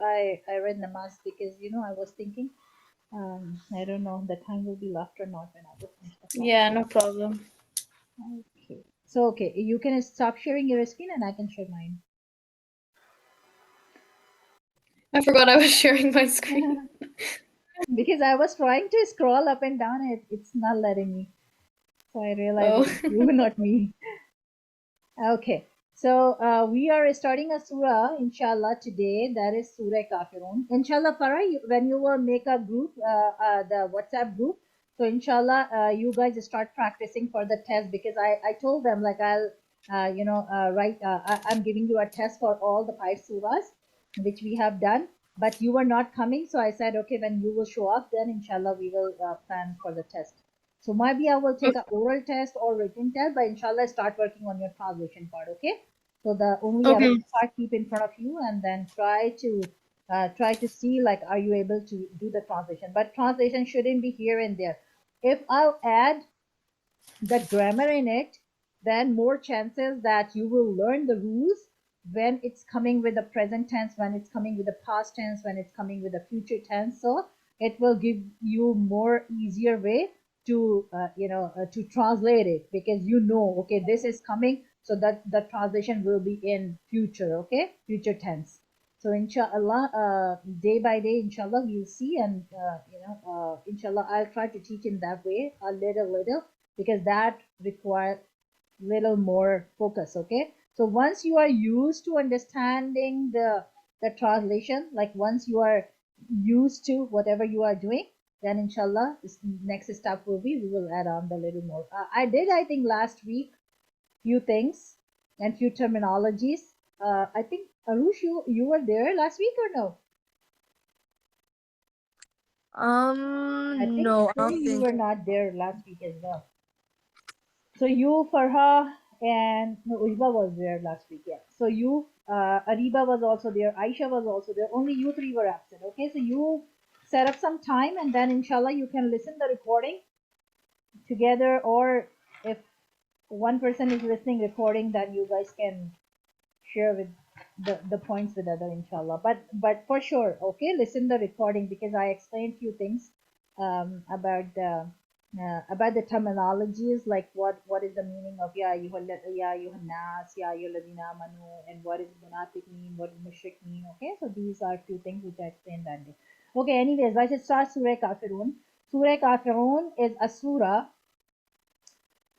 I read namaz because I was thinking I don't know the time will be left or not when I will finish the class. Yeah, no problem. Okay. So okay, you can stop sharing your screen and I can share mine. I forgot I was sharing my screen. Because I was trying to scroll up and down, it's not letting me. So I realized Oh. it was you, not me. Okay. So we are starting a surah, inshallah, today. That is Surah Kafiroon. Inshallah, Farah, when you will make a group, the WhatsApp group, so inshallah, you guys start practicing for the test because I told them like I'll, write, I'm giving you a test for all the 5 surahs, which we have done, but you were not coming. So I said, okay, when you will show up, then inshallah, we will plan for the test. So maybe I will take an oral test or written test, but inshallah start working on your translation part, okay? So the only Okay. avatar part keep in front of you and then try to see like are you able to do the translation. But translation shouldn't be here and there. If I'll add the grammar in it, then more chances that you will learn the rules when it's coming with the present tense, when it's coming with the past tense, when it's coming with the future tense. So it will give you more easier way to translate it because okay, this is coming, so that the translation will be in future, okay, future tense. So inshallah, day by day, inshallah, we'll see, and inshallah, I'll try to teach in that way a little because that requires little more focus, okay? So once you are used to understanding the translation, like once you are used to whatever you are doing, then inshallah this next step will be we will add on the little more. I think last week few things and few terminologies. I think Arush, you were there last week or no? I think No, I so. don't You think. were not there last week as well. So you, Farha, and no, Uriba was there last week. Yeah. So you, Ariba was also there. Aisha was also there. Only you three were absent. Okay. So you set up some time, and then inshallah you can listen the recording together. Or if one person is listening recording, then you guys can share with the points with other inshallah. But for sure, okay, listen the recording because I explained few things about the terminologies, like what is the meaning of ya yuhannas, ya yuladina manu, and what is munafiq mean, what does mushrik mean. Okay, so these are few things which I explained that day. Okay, anyways, let's start Surah Kafirun. Surah Kafirun is a surah.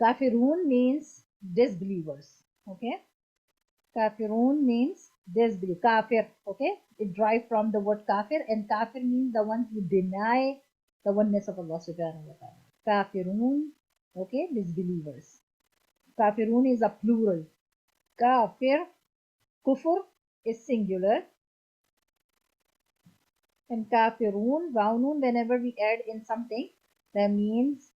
Kafirun means disbelievers. Okay, Kafirun means disbelief. Kafir, okay? It derived from the word kafir, and kafir means the one who deny the oneness of Allah subhanahu wa ta'ala. Kafirun, okay, disbelievers. Kafirun is a plural. Kafir, kufur is singular. And kafirun, vaunun, whenever we add in something, that means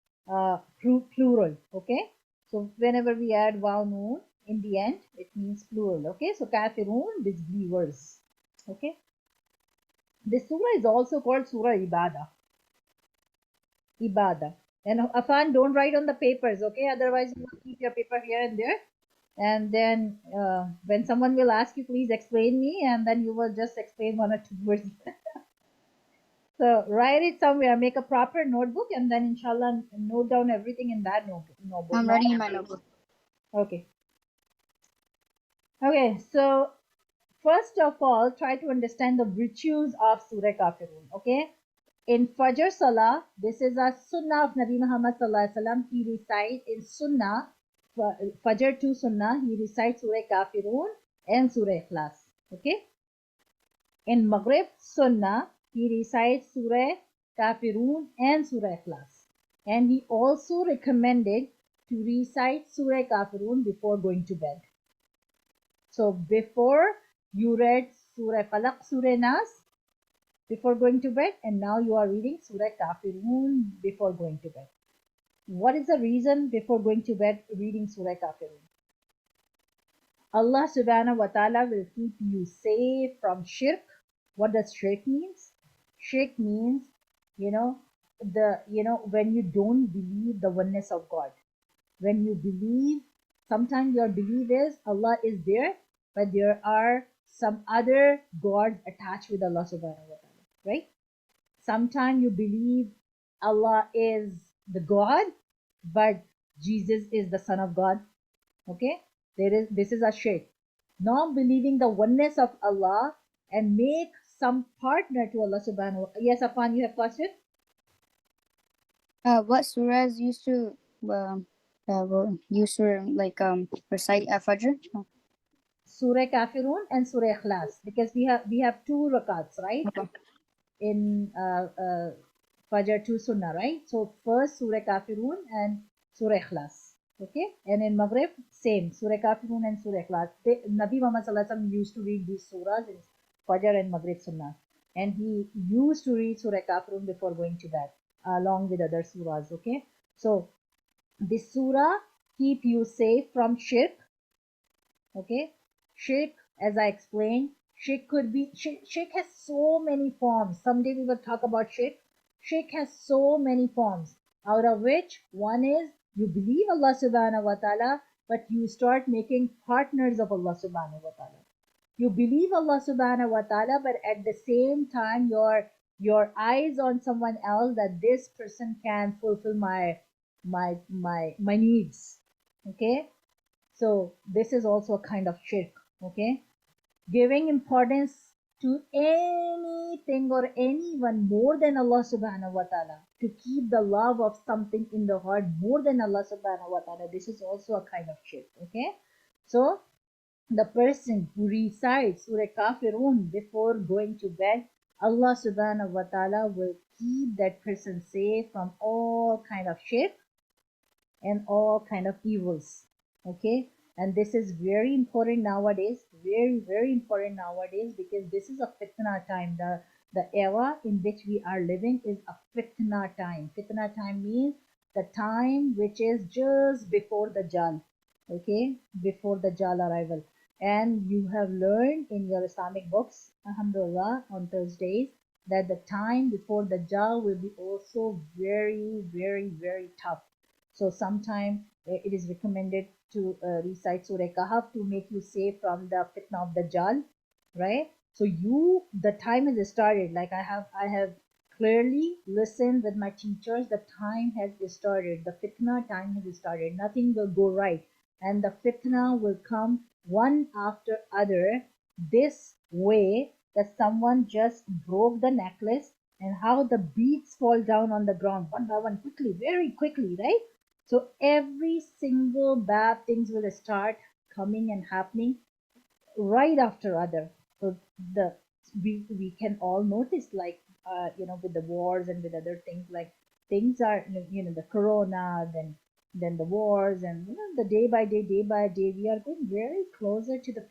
plural, okay? So whenever we add vaunun in the end, it means plural, okay? So kafirun, disbelievers, okay? This surah is also called Surah Ibadah. Ibadah. And Afan, don't write on the papers, okay? Otherwise, you will keep your paper here and there. And then when someone will ask you, please explain me, and then you will just explain one or two words. So write it somewhere, make a proper notebook, and then inshallah note down everything in that notebook. I'm writing in my notebook. Okay. Okay, so first of all, try to understand the virtues of Surah Kafirun. Okay, in Fajr Salah, this is a Sunnah of Nabi Muhammad Sallallahu Alaihi Wasallam. He recites in Sunnah, Fajr to Sunnah, he recites Surah Kafirun and Surah Ikhlas. Okay, in Maghrib Sunnah, he recites Surah Kafirun and Surah Ikhlas. And he also recommended to recite Surah Kafirun before going to bed. So before you read Surah Falaq, Surah Nas before going to bed, and now you are reading Surah Kafirun before going to bed. What is the reason before going to bed reading Surah Kafirun? Allah subhanahu wa ta'ala will keep you safe from shirk. What does shirk means? Shirk means, when you don't believe the oneness of God. When you believe, sometimes your belief is Allah is there, but there are some other gods attached with Allah subhanahu wa ta'ala, right? Sometimes you believe Allah is the God, but Jesus is the Son of God. Okay, this is a shirk. Not believing the oneness of Allah and make some partner to Allah subhanahu wa ta'ala. Yes, Afan, you have question? What surahs used to like recite Fajr? Surah Kafiroon and Surah Ikhlas, because we have two rakats, right? Okay. In Fajr, two Sunnah, right? So first Surah Kafiroon and Surah Ikhlas. Okay, and in Maghrib, same Surah Kafiroon and Surah Ikhlas. Nabi Muhammad Sallallahu Alaihi Wasallam used to read these surahs in Fajr and Maghrib Sunnah, and he used to read Surah Kafiroon before going to bed, along with other surahs. Okay, so this surah keep you safe from shirk. Okay, shirk, as I explained, shirk has so many forms. Someday we will talk about shirk. Shirk has so many forms, out of which one is you believe Allah subhanahu wa ta'ala, but you start making partners of Allah subhanahu wa ta'ala. You believe Allah subhanahu wa ta'ala, but at the same time your eyes on someone else, that this person can fulfill my needs. Okay, so this is also a kind of shirk. Okay, giving importance to anything or anyone more than Allah subhanahu wa ta'ala, to keep the love of something in the heart more than Allah subhanahu wa ta'ala, this is also a kind of shirk. Okay, so the person who recites Surah Kafiroon before going to bed, Allah subhanahu wa ta'ala will keep that person safe from all kind of shirk and all kind of evils. Okay, and this is very important nowadays, very important nowadays, because this is a fitna time. The era in which we are living is a fitna time. Fitna time means the time which is just before the jal. Okay, before the jal arrival. And you have learned in your Islamic books, alhamdulillah, on Thursdays, that the time before the jal will be also very tough. So sometime it is recommended to recite Surah Kahf to make you safe from the fitna of the Dajjal, right? So the time has started. Like I have clearly listened with my teachers. The time has started. The fitna time has started. Nothing will go right, and the fitna will come one after other. This way that someone just broke the necklace, and how the beads fall down on the ground one by one, quickly, very quickly, right? So every single bad things will start coming and happening right after other. So the we can all notice, like with the wars and with other things, like things are, the corona, then the wars, and the day by day we are going very closer to the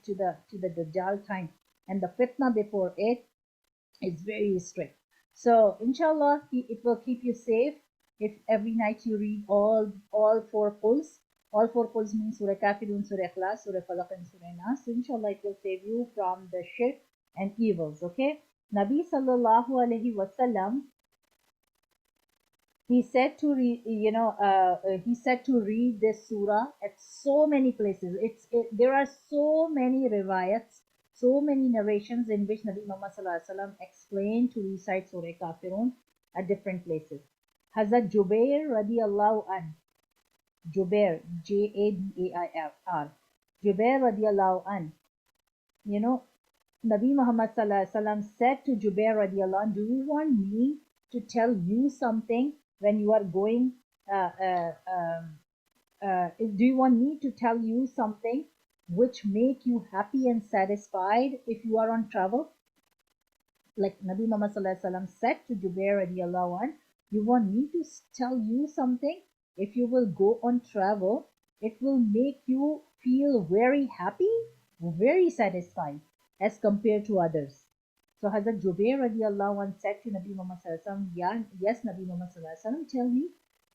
to the Dajjal time, and the fitna before it is very strict. So inshallah, it will keep you safe if every night you read all four quls. All four quls means Surah Kafirun, Surah Ikhlas, Surah Falaq, and Surah Nas. So inshallah, it will save you from the shirk and evils. Okay. Nabi sallallahu alaihi wasallam, he said to read, he said to read this surah at so many places. There are so many riwayats, so many narrations in which Nabi Muhammad sallallahu alaihi wasallam explained to recite Surah Kafirun at different places. Hazrat Jubair radiallahu an, Jubair, Jabair, Jubair radiallahu an, Nabi Muhammad sallallahu alaihi wasallam said to Jubair radiallahu anh, do you want me to tell you something when you are going? Do you want me to tell you something which make you happy and satisfied if you are on travel? Like Nabi Muhammad sallallahu alaihi wasallam said to Jubair radiallahu anh, you want me to tell you something? If you will go on travel, it will make you feel very happy, very satisfied as compared to others. So Hazrat Jubair radiallahu anh said to Nabi Muhammad sallallahu alaihi wasallam, yeah, yes, Nabi Muhammad sallallahu alaihi wasallam, tell me.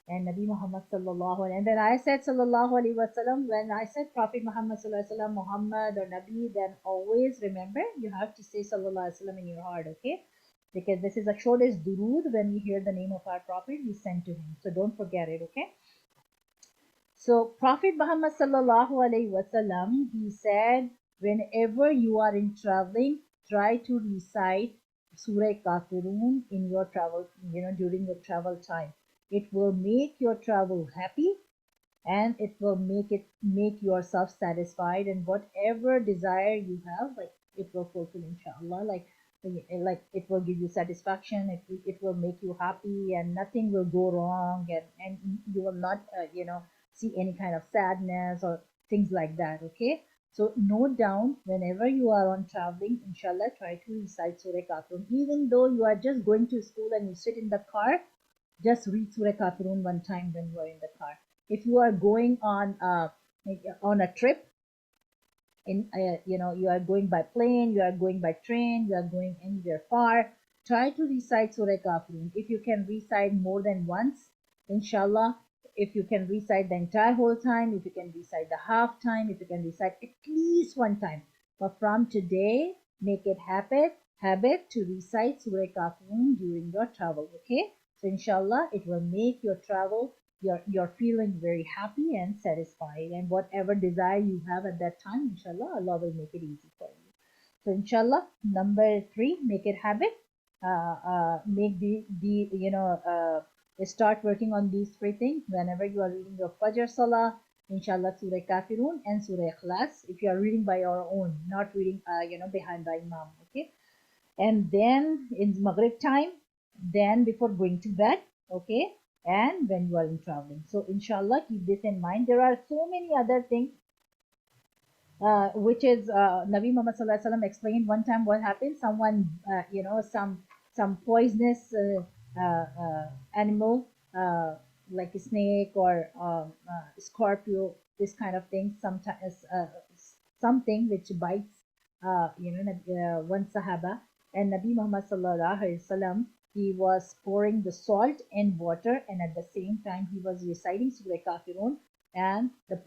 And Nabi Muhammad sallallahu alaihi, and then I said sallallahu alaihi wasallam, when I said Prophet Muhammad sallallahu alaihi wasallam, Muhammad or Nabi, then always remember you have to say sallallahu alaihi wasallam in your heart, okay? Because this is the shortest durood. When we hear the name of our Prophet, we send to him. So don't forget it, okay? So Prophet Muhammad sallallahu alaihi wasallam, he said whenever you are in traveling, try to recite Surah Kafiroon in your travel, during your travel time. It will make your travel happy, and it will make yourself satisfied, and whatever desire you have, like, it will fulfill, inshallah. Like it will give you satisfaction, it will make you happy, and nothing will go wrong, and you will not see any kind of sadness or things like that. Okay, so note down, whenever you are on traveling, inshallah, try to recite Surah Kafirun. Even though you are just going to school and you sit in the car, just read Surah Kafiroon one time when you are in the car. If you are going on a trip, in you are going by plane, you are going by train, you are going anywhere far, try to recite Surah Kafiroon. If you can recite more than once, inshallah. If you can recite the entire whole time, if you can recite the half time, if you can recite at least one time. But from today, make it habit to recite Surah Kafiroon during your travel. Okay, so inshallah, it will make your travel, you're feeling very happy and satisfied, and whatever desire you have at that time, inshallah, Allah will make it easy for you. So inshallah, number 3, make it habit. Make the start working on these 3 things whenever you are reading your Fajr Salah. Inshallah, Surah Kafirun and Surah Ikhlas, if you are reading by your own, not reading behind the Imam. Okay, and then in Maghrib time, then before going to bed. Okay, and when you are in traveling. So inshallah, keep this in mind. There are so many other things, which is Nabi Muhammad Sallallahu Alaihi Wasallam explained one time what happened. Someone, some poisonous animal, like a snake or scorpio, this kind of thing, sometimes something which bites, one Sahaba, and Nabi Muhammad Sallallahu Alaihi Wasallam, he was pouring the salt and water, and at the same time he was reciting Surah Kafirun, and the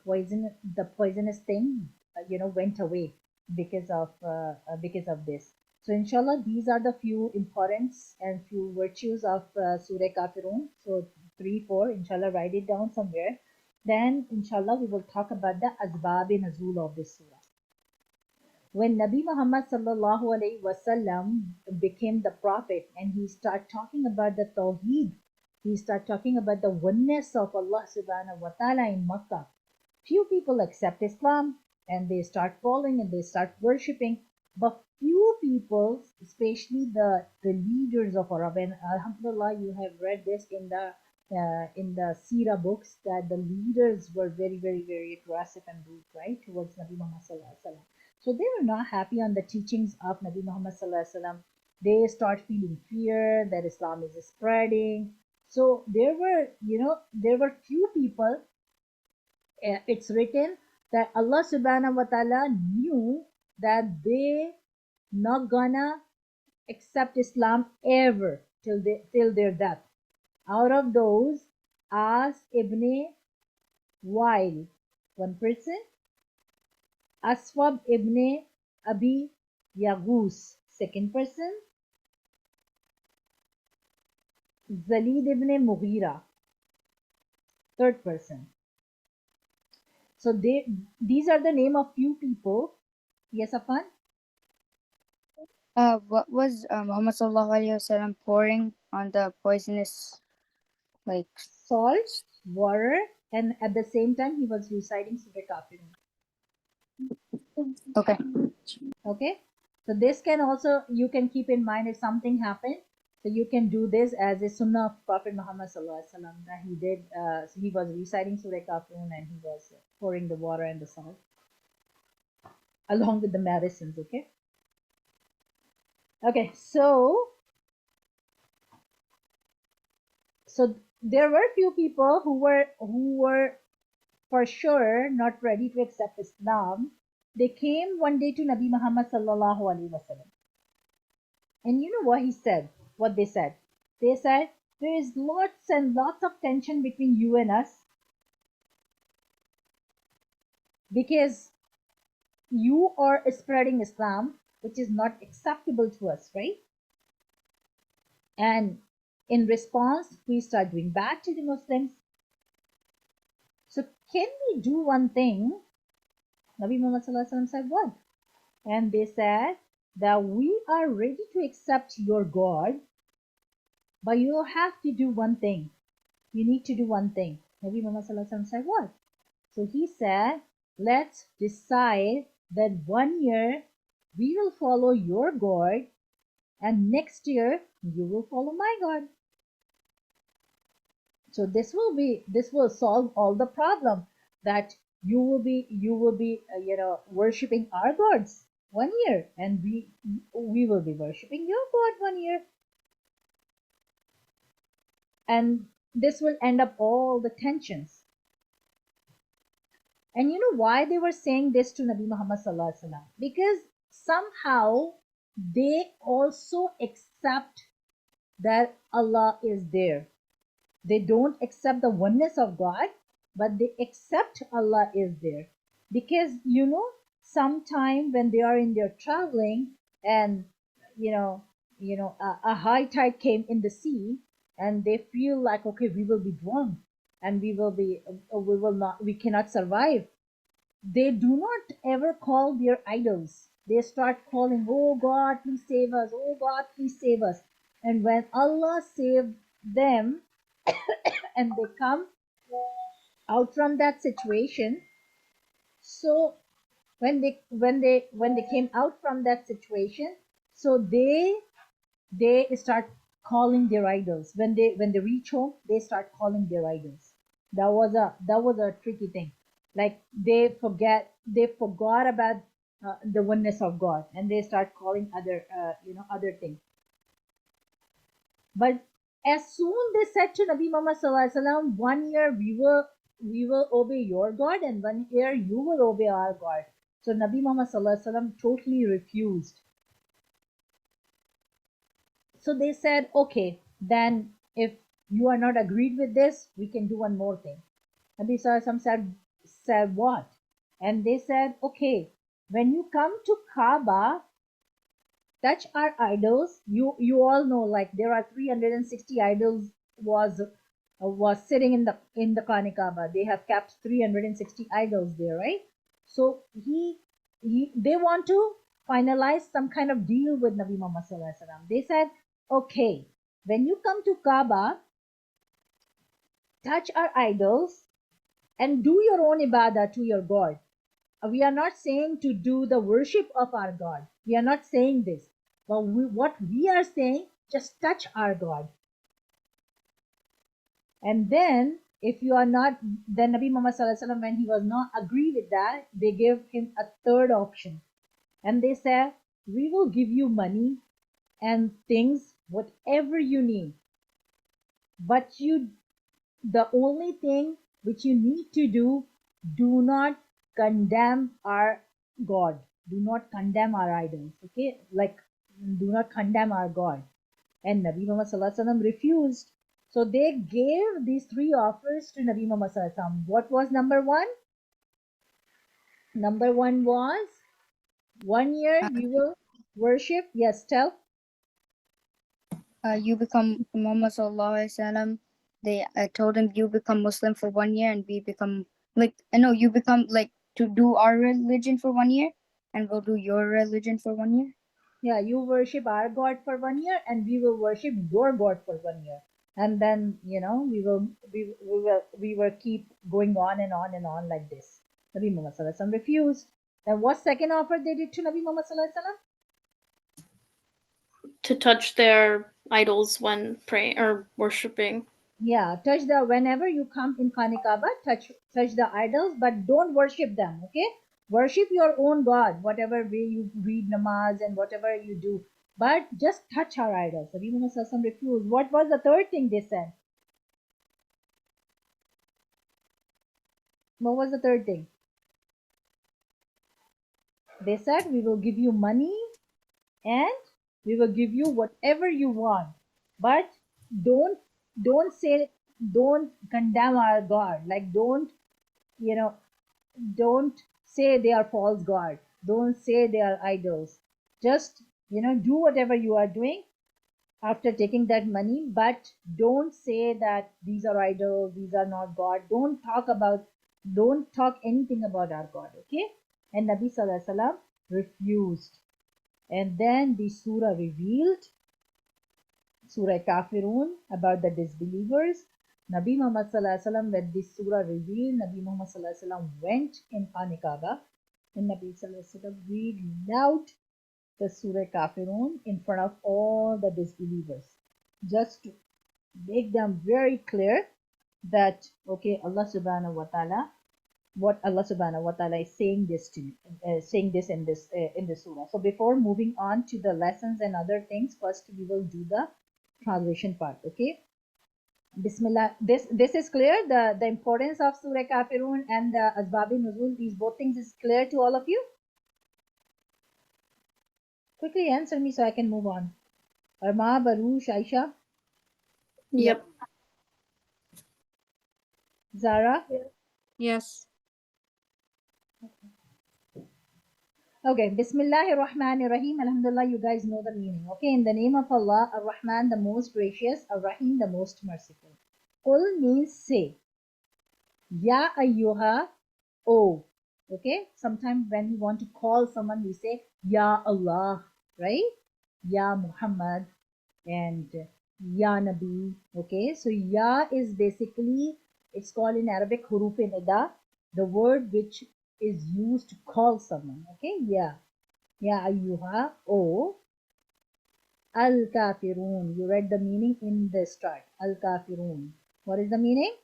poisonous thing went away because of this. So inshallah, these are the few importance and few virtues of Surah Kafirun. So 3 4, inshallah, write it down somewhere. Then inshallah, we will talk about the asbab nuzul of this surah. When Nabi Muhammad sallallahu alaihi wasallam became the prophet, and he started talking about the tawheed, he started talking about the oneness of Allah subhanahu wa ta'ala in Makkah. Few people accept Islam, and they start following and they start worshipping. But few people, especially the leaders of Arab, and Alhamdulillah, you have read this in the Sira books, that the leaders were very, very, very aggressive and rude, right, towards Nabi Muhammad sallallahu alaihi wasallam. So they were not happy on the teachings of Nabi Muhammad sallallahu alaihi wasallam. They start feeling fear that Islam is spreading. So there were few people. It's written that Allah subhanahu wa ta'ala knew that they not gonna accept Islam ever till their death. Out of those, As ibn Wail, one person, Aswab ibn Abi Yagus, second person, Zalid ibn Mughira, third person. So these are the name of few people. Yes, Afan? What was Muhammad sallallahu alaihi wasallam pouring on the poisonous, like? Salt, water, and at the same time he was reciting Surah Kafiroon. Okay. Okay, so this can also, you can keep in mind if something happened. So you can do this as a sunnah of Prophet Muhammad sallallahu alaihi wasallam, that he did. So he was reciting Surah Kafiroon and he was pouring the water and the salt along with the medicines. Okay. Okay, so there were few people who were for sure not ready to accept Islam. They came one day to Nabi Muhammad sallallahu alaihi wasallam, and you know what he said? What they said? They said, there is lots and lots of tension between you and us, because you are spreading Islam, which is not acceptable to us, right? And in response, we start doing bad to the Muslims. So can we do one thing? Nabi Muhammad sallallahu alaihi wasallam said, what? and they said that we are ready to accept your God, but you have to do one thing. You need to do one thing. Nabi Muhammad Sallallahu Alaihi Wasallam said, what? So he said, let's decide that 1 year we will follow your God, and next year you will follow my God. So this will solve all the problem, that you will be worshiping our gods 1 year, and we will be worshiping your God 1 year, and this will end up all the tensions. And you know why they were saying this to Nabi Muhammad Sallallahu Alaihi Wasallam? Because somehow they also accept that Allah is there. They don't accept the oneness of God, but they accept Allah is there. Because sometime when they are in their traveling, and you know, a high tide came in the sea, and they feel like, okay, we will be drowned, and we will not, we cannot survive. They do not ever call their idols. They start calling, oh God, please save us, oh God, please save us. And when Allah saved them, and they come out from that situation, so when they came out from that situation, so they start calling their idols. When they reach home, they start calling their idols. That was a tricky thing. Like they forgot about the oneness of God, and they start calling other things. But as soon they said to Nabi Muhammad Sallallahu Alaihi Wasallam, 1 year we will obey your God, and 1 year you will obey our God. So Nabi Muhammad Sallallahu Alaihi Wasallam totally refused. So they said, okay, then if you are not agreed with this, we can do one more thing. Nabi Sallallahu Alaihi Wasallam said what? And they said, okay, when you come to Kaaba, touch our idols. You all know, like, there are 360 idols was sitting in the Khane Kaaba. They have kept 360 idols there, right? So they want to finalize some kind of deal with Nabi Muhammad Sallallahu Alaihi Wasallam. They said, okay, when you come to Kaaba, touch our idols and do your own ibadah to your God. We are not saying to do the worship of our God. We are not saying this. But what we are saying, just touch our God. And then, if you are not, then Nabi Muhammad Sallallahu Alaihi Wasallam, when he was not agree with that, they gave him a third option. And they said, we will give you money and things, whatever you need. But the only thing which you need to do not condemn our God. Do not condemn our idols. Okay? Like, do not condemn our God. And Nabi Muhammad Sallallahu Alaihi Wasallam refused. So they gave these three offers to Nabi Muhammad Sallallahu Alaihi Wasallam. What was number one? Number one was 1 year Uh, we will worship. Yes, tell. you become Muhammad Sallallahu Alaihi Wasallam. They told him you become Muslim for 1 year, and we become like no, you become like to do our religion for 1 year, and we'll do your religion for 1 year. Yeah, you worship our God for 1 year, and we will worship your God for 1 year. And then we will keep going on and on and on like this. Nabi Muhammad Sallallahu Alaihi Wasallam refused. Then what second offer they did to Nabi Muhammad Sallallahu Alaihi Wasallam? To touch their idols when praying or worshiping. Yeah, whenever you come in Khane Kaaba, touch the idols, but don't worship them. Okay, worship your own God, whatever way you read namaz and whatever you do, but just touch our idols. Nabi Muhammad Sallallahu Alaihi Wasallam refused. What was the third thing they said? What was the third thing? They said, we will give you money and we will give you whatever you want, but don't don't condemn our God. Like, you know don't say they are false god, don't say they are idols. Just do whatever you are doing after taking that money, but don't say that these are idols, these are not God. Don't talk anything about our God. Okay? And Nabi Sallallahu Alaihi Wasallam refused. And then the surah revealed, Surah Kafiroon, about the disbelievers. Nabi Muhammad Sallallahu Alaihi Wasallam, when this surah revealed, Nabi Muhammad Sallallahu Alaihi Wasallam went in Khane Kaaba and Nabi Sallallahu Alaihi Wasallam read out the Surah Kafiroon in front of all the disbelievers, just to make them very clear that, okay, Allah Subhanahu wa Ta'ala, what Allah Subhanahu wa Ta'ala is saying this to me, saying this in this surah. So before moving on to the lessons and other things, first we will do the translation part. Okay, Bismillah. This is clear. The importance of Surah Kafirun and the Asbab Nuzul, these both things is clear to all of you. Quickly answer me so I can move on. Arma, Baruch, Aisha, Yep. Zara. Yes. Okay, Bismillahir Rahmanir Rahim. Alhamdulillah, you guys know the meaning. Okay, in the name of Allah, Ar-Rahman, the most gracious, Ar-Rahim, the most merciful. Qul means say. Ya ayyuha, oh. Okay, sometimes when we want to call someone, we say Ya Allah, right? Ya Muhammad and Ya Nabi. Okay, so Ya is basically, it's called in Arabic huruf nida, the word which is used to call someone. Okay, Ya. Ya ayyuha, oh. Al kafirun. You read the meaning in the start. Al kafirun. What is the meaning?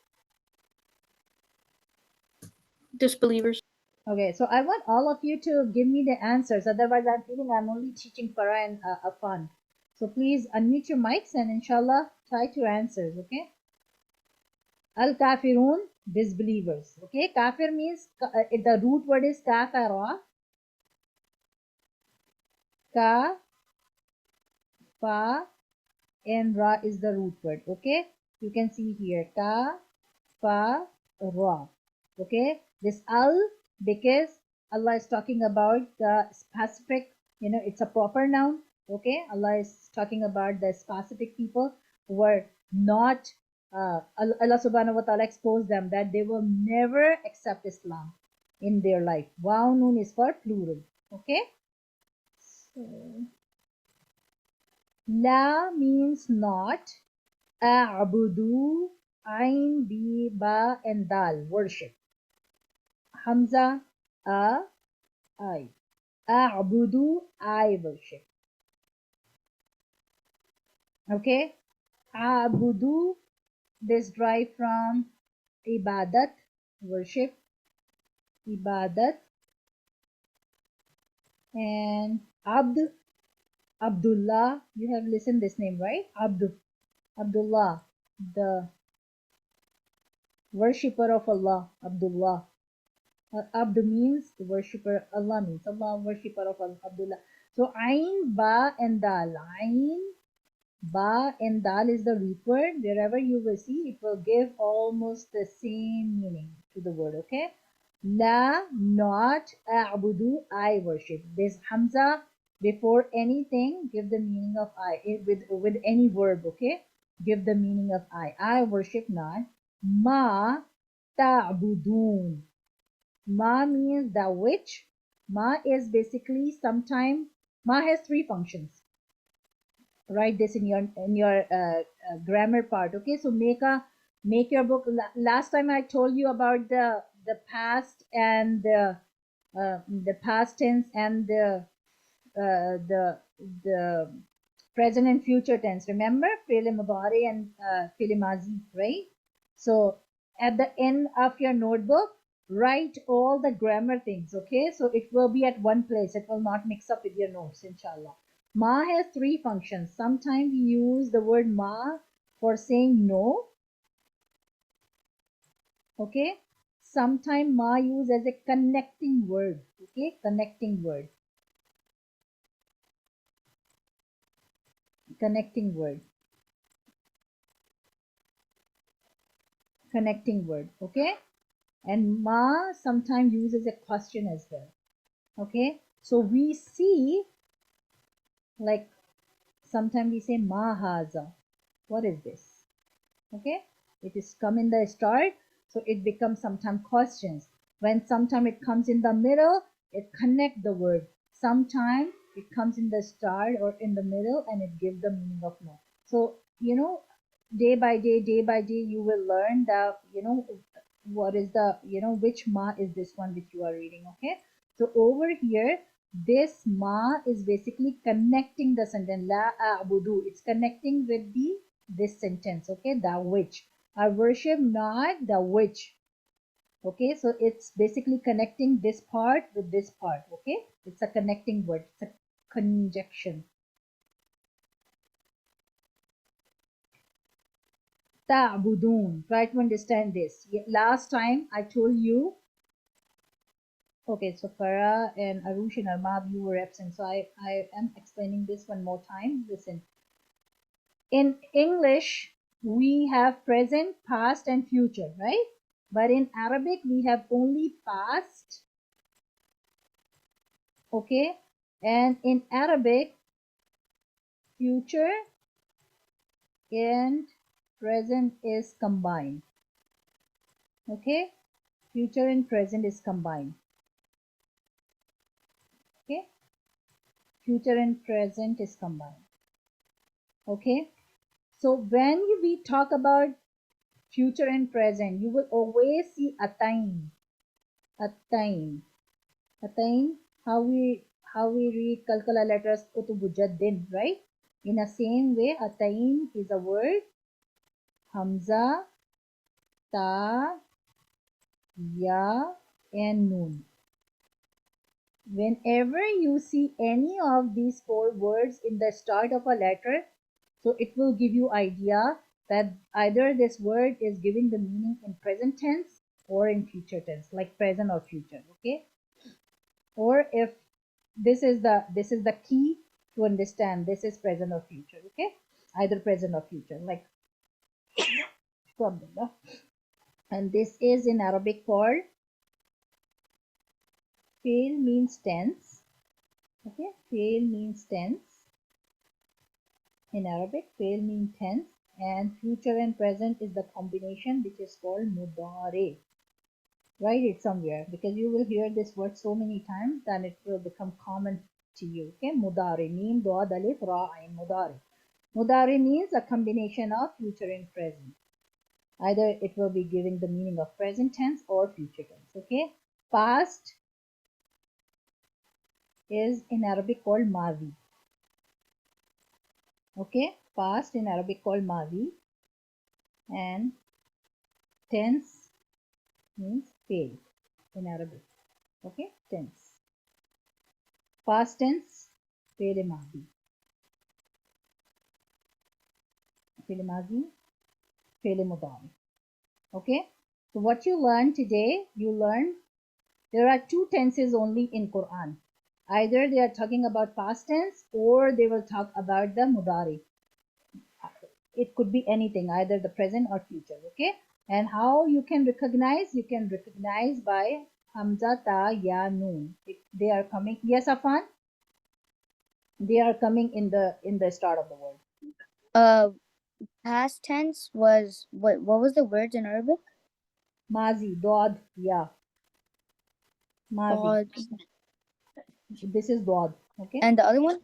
Disbelievers. Okay, so I want all of you to give me the answers. Otherwise, I'm feeling I'm only teaching Farah and Afan. So please unmute your mics and inshallah try to answer. Okay. Al kafirun, disbelievers. Okay. Kafir means the root word is kafara. Ka, fa, and ra is the root word. Okay. You can see here ka, fa, ra. Okay. This al, because Allah is talking about the specific, it's a proper noun. Okay, Allah is talking about the specific people who were not, Allah subhanahu wa ta'ala exposed them that they will never accept Islam in their life. Wow, noon is for plural. Okay, so la means not, a'budu, ain, bi, ba, and dal, worship. Hamza, I. A'budu, I worship. Okay. A'budu, this derived from ibadat, worship. Ibadat. And Abd, Abdullah. You have listened this name, right? Abdullah, the worshipper of Allah. Abdullah. Abd means the worshipper, Allah means Allah, worshipper of Abdullah. So Ain, Ba, and Dal. Ain, Ba, and Dal is the root word. Wherever you will see, it will give almost the same meaning to the word. Okay. La, not, A'budu, I worship. This Hamza before anything, give the meaning of I. With any verb, okay? Give the meaning of I. I worship not. Ma, ta'budun. Ma means the which. Ma is basically sometime. Ma has three functions. Write this in your grammar part. Okay, so make your book. Last time I told you about the past and the past tense and the present and future tense. Remember, fi'l mudari and fi'l mazi, right? So at the end of your notebook, write all the grammar things. Okay, so it will be at one place. It will not mix up with your notes, inshallah. Ma has three functions. Sometimes we use the word ma for saying no. Okay. Sometimes ma used as a connecting word. Okay, connecting word. Connecting word. Connecting word. Okay. And ma sometimes used as a question as well. Okay. So we see, like, sometimes we say ma haza. What is this? Okay. It is come in the start. So it becomes sometimes questions. When sometimes it comes in the middle, it connect the word. Sometimes it comes in the start or in the middle and it gives the meaning of no. So, day by day, you will learn that, what is the, which ma is this one which you are reading, okay? So over here, this ma is basically connecting the sentence, la a'budu. It's connecting with this sentence, okay? The which. I worship not the which. Okay, so it's basically connecting this part with this part. Okay, it's a connecting word, it's a conjunction. Ta'budun. Try to understand this. Last time I told you. Okay, so Farah and Arush and Armab, you were absent, so I am explaining this one more time. Listen, in English we have present, past and future, right? But in Arabic we have only past. Okay, and in Arabic, future and present is combined. Okay, future and present is combined. Okay, future and present is combined. Okay, so when we talk about future and present, you will always see atain, atain, atain. How we read kalkala letters utubujaddin, right? In the same way, atain is a word, hamza, ta, ya, and nun. Whenever you see any of these four words in the start of a letter, so it will give you idea that either this word is giving the meaning in present tense or in future tense, like present or future, okay? Or if this is the key to understand this is present or future, okay? Either present or future, like and this is in Arabic called fail means tense. Okay, fail means tense. In Arabic, fail means tense, and future and present is the combination which is called mudare. Write it somewhere because you will hear this word so many times that it will become common to you. Okay, mudare, mim, dua, alif, ra, ain, mudare. Mudare means a combination of future and present. Either it will be giving the meaning of present tense or future tense. Okay, past is in Arabic called mazi. Okay, past in Arabic called mazi, and tense means fail in Arabic. Okay, tense. Past tense, fail mazi. Fail mazi, fail mudari. Okay, so what you learned today, there are two tenses only in Quran. Either they are talking about past tense or they will talk about the mudari. It could be anything, either the present or future. Okay, and how you can recognize by hamza, ta, ya, noon. They are coming. Yes, Afan, they are coming in the start of the word. Uh, past tense was what was the words in Arabic? Mazi, dod, ya, mazi. God. This is dod. Okay, And the other one?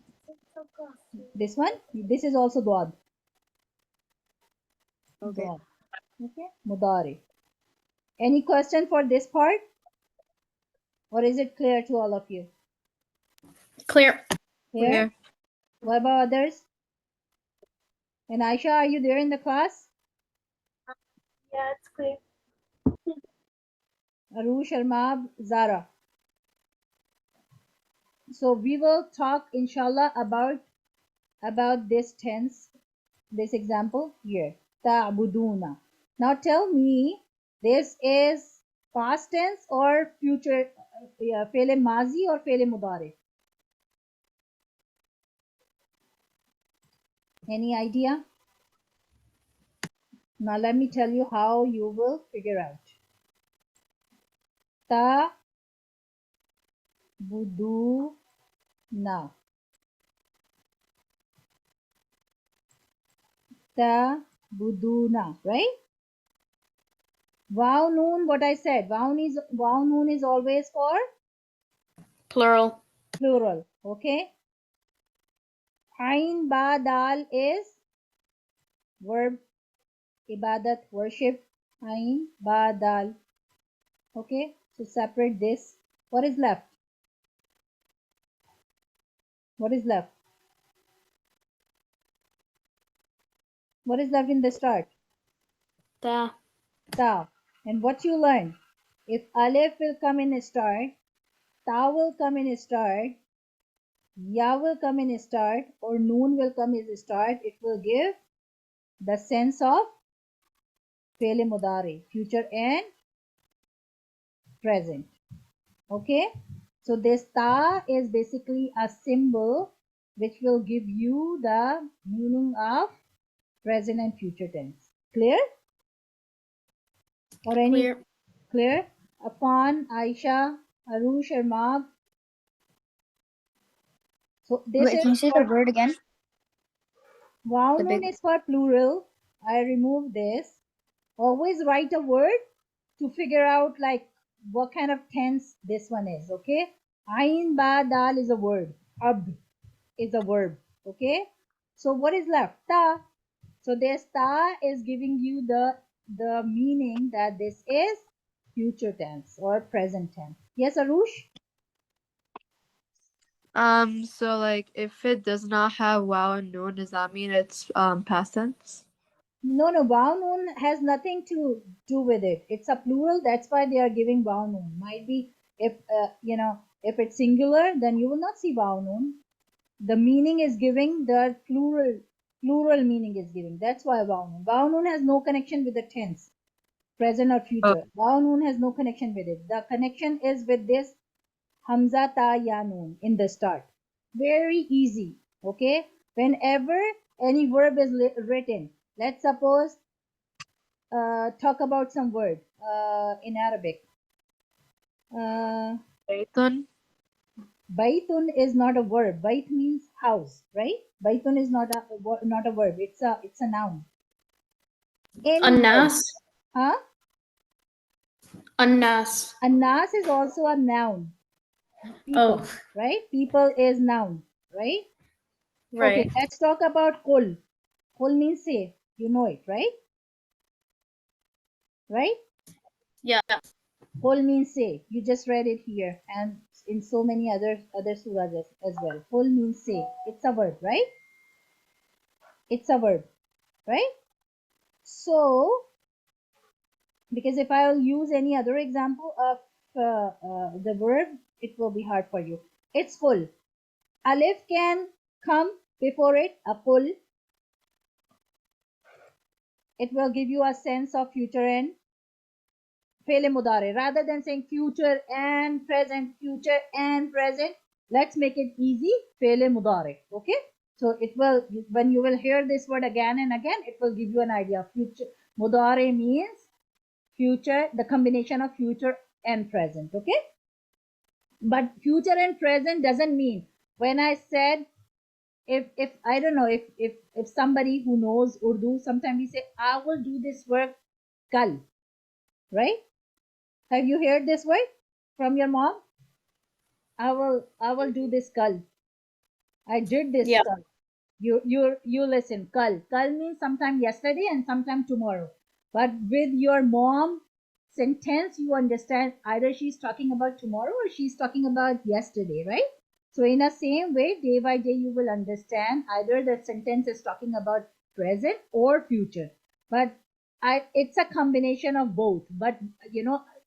this is also dod. Okay. Dod. Okay, mudari. Any question for this part, or is it clear to all of you? Clear. Clear. What about others? And Aisha, are you there in the class? Yeah, it's clear. Arush, Armab, Zara. So we will talk inshallah about this tense, this example here. Ta'buduna. Now tell me, this is past tense or future, fi'l mazi or fi'l mudari? Any idea? Now let me tell you how you will figure out. Ta'buduna. Ta'buduna, right? Wow noon, what I said. Wow noon is always for Plural. plural. Okay. Ain ba dal is verb, ibadat, worship. Ain ba dal. Okay. So separate this. What is left? What is left? What is left in the start? Ta. Ta. And what you learn? If Aleph will come in a start, Ta will come in a start, Ya will come in a start, or Noon will come as a start, it will give the sense of Fele Mudari, future and present. Okay? So this Ta is basically a symbol which will give you the meaning of present and future tense. Clear? Or any Clear. clear? Upon, Aisha, Arush, or Mab. So this Wait, is can you say the for word again? Wow The Noon big. is for plural. I remove this. Always write a word to figure out like what kind of tense this one is. Okay. Ain ba dal is a word. Ab is a verb. Okay. So what is left? Ta. So this ta is giving you the meaning that this is future tense or present tense. Yes, Arush? So like if it does not have wow and noon, does that mean it's past tense? No, no, wow noon has nothing to do with it. It's a plural. That's why they are giving wow noon. Might be if if it's singular, then you will not see wow noon. The meaning is giving the plural meaning is giving. That's why wow noon. Wow noon has no connection with the tense, present or Oh, future. Wow noon has no connection with it. The connection is with this Hamza ta ya noon in the start. Very easy. Okay. Whenever any verb is written, let's suppose talk about some word in Arabic. Baitun? Baitun is not a verb. Bait means house, right? Baitun is not a verb. It's a noun. Any verb, Annas. huh? Annas. Anas is also a noun. People, Oh, right? People is noun, right? Okay, right. let's talk about kul. Kul means say. You know it, right? Right? Yeah. Kul means say. You just read it here and in so many other surahs as well. Kul means say. It's a verb, right? It's a verb, right? So, because if I'll use any other example of the verb, it will be hard for you. It's full. Alif can come before it, a full. It will give you a sense of future and Fele mudare. Rather than saying future and present, let's make it easy. Fele mudare. Okay? So it will, when you will hear this word again and again, it will give you an idea. Future mudare means future, the combination of future and present. Okay? But future and present doesn't mean when I said if I don't know if somebody who knows Urdu, sometimes we say I will do this work kal, right? Have you heard this word from your mom? I will do this kal. I did this Yeah. kal. You listen. Kal. Kal means sometime yesterday and sometime tomorrow. But with your mom sentence, you understand either she's talking about tomorrow or she's talking about yesterday, right? So in the same way, day by day, you will understand either the sentence is talking about present or future. But it's a combination of both. But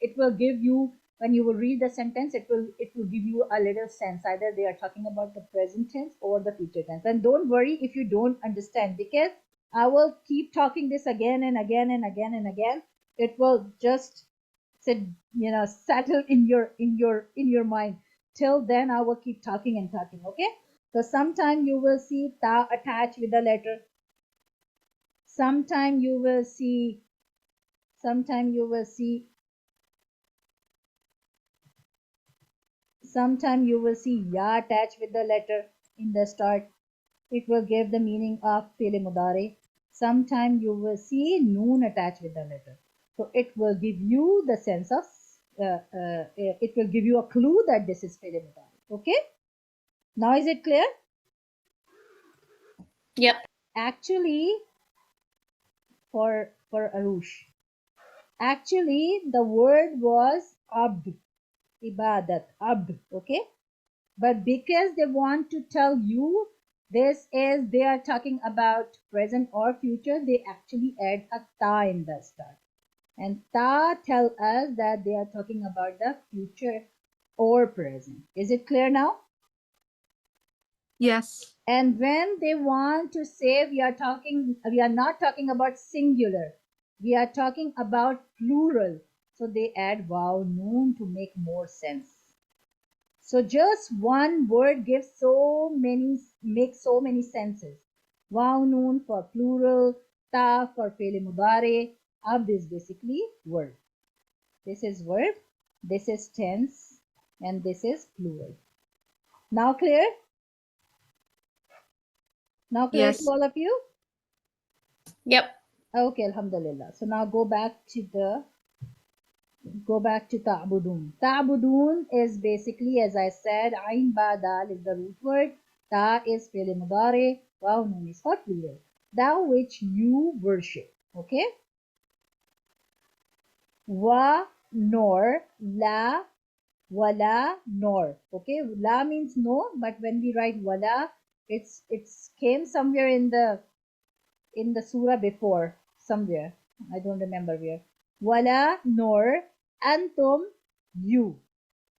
it will give you when you will read the sentence, it will give you a little sense. Either they are talking about the present tense or the future tense. And don't worry if you don't understand, because I will keep talking this again and again and again and again. It will just sit, settle in your mind. Till then, I will keep talking and talking. Okay. So sometime you will see ta attached with the letter. Sometime you will see. Sometime you will see Sometime you will see ya attached with the letter in the start. It will give the meaning of fili mudare. Sometime you will see noon attached with the letter. So it will give you the sense of, it will give you a clue that this is fili mudare. Okay? Now is it clear? Yep. Actually, for Arush, actually the word was abd, ibadat, abd, okay? But because they want to tell you this is they are talking about present or future, they actually add a ta in the start. And ta tell us that they are talking about the future or present. Is it clear now? Yes. And when they want to say we are not talking about singular, we are talking about plural. So they add waw noon to make more sense. So just one word makes so many senses. Waw noon for plural, ta for fi'l mudare, abd is basically verb. This is verb, this is tense, and this is plural. Now clear? Now clear to Yes. all of you? Yep. Okay, alhamdulillah. So now go back to ta'budun. Ta'budun is basically, as I said, ain ba dal is the root word, ta is fi'l mudare, waw nun is for plural. Thou which you worship. Okay? Wa nor la wala nor. Okay? La means no, but when we write wala, it's came somewhere in the surah before, somewhere. I don't remember where. Wala nor antum you.